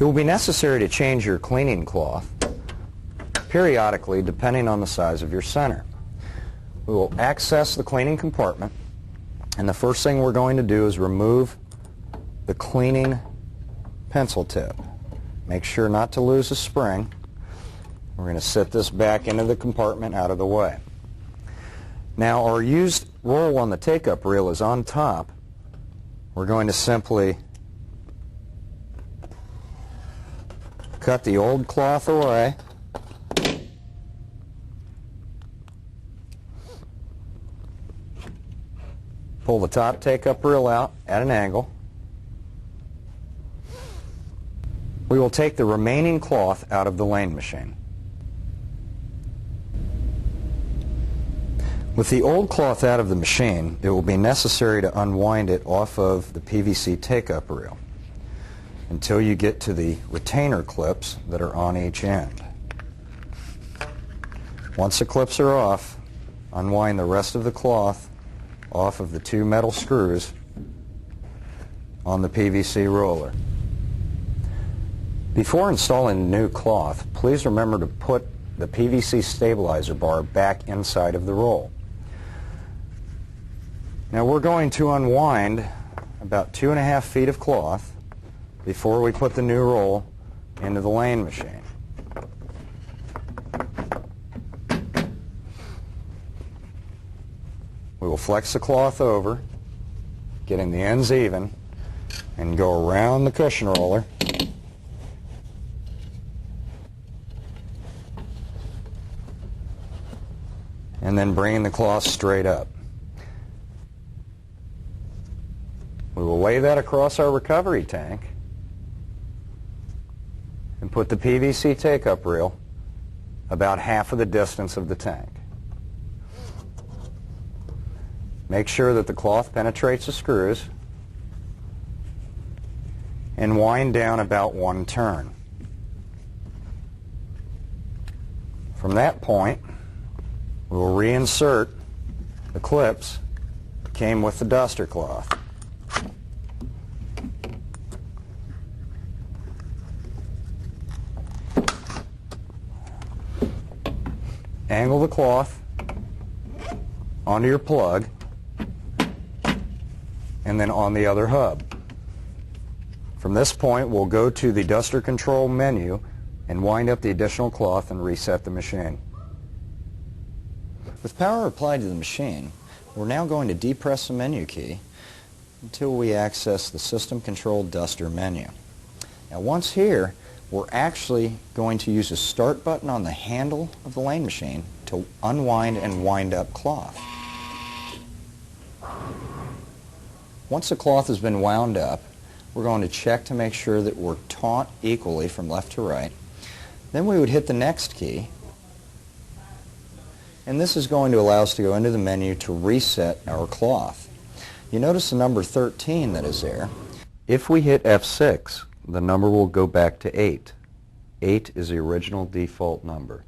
It will be necessary to change your cleaning cloth periodically depending on the size of your center. We will access the cleaning compartment, and the first thing we're going to do is remove the cleaning pencil tip. Make sure not to lose the spring. We're going to set this back into the compartment out of the way. Now our used roll on the take-up reel is on top. We're going to simply cut the old cloth away. Pull the top take-up reel out at an angle. We will take the remaining cloth out of the lane machine. With the old cloth out of the machine, it will be necessary to unwind it off of the PVC take-up reel until you get to the retainer clips that are on each end. Once the clips are off, unwind the rest of the cloth off of the two metal screws on the PVC roller. Before installing the new cloth, please remember to put the PVC stabilizer bar back inside of the roll. Now we're going to unwind about 2.5 feet of cloth before we put the new roll into the lane machine. We will flex the cloth over, getting the ends even, and go around the cushion roller. And then bringing the cloth straight up. We will lay that across our recovery tank and put the PVC take-up reel about half of the distance of the tank. Make sure that the cloth penetrates the screws and wind down about 1 turn. From that point, we will reinsert the clips that came with the duster cloth. Angle the cloth onto your plug and then on the other hub. From this point, we'll go to the duster control menu and wind up the additional cloth and reset the machine. With power applied to the machine, we're now going to depress the menu key until we access the system controlled duster menu. Now once here, we're actually going to use a start button on the handle of the lane machine to unwind and wind up cloth. Once the cloth has been wound up, we're going to check to make sure that we're taut equally from left to right. Then we would hit the next key, and this is going to allow us to go into the menu to reset our cloth. You notice the number 13 that is there. If we hit F6, the number will go back to 8. 8 is the original default number.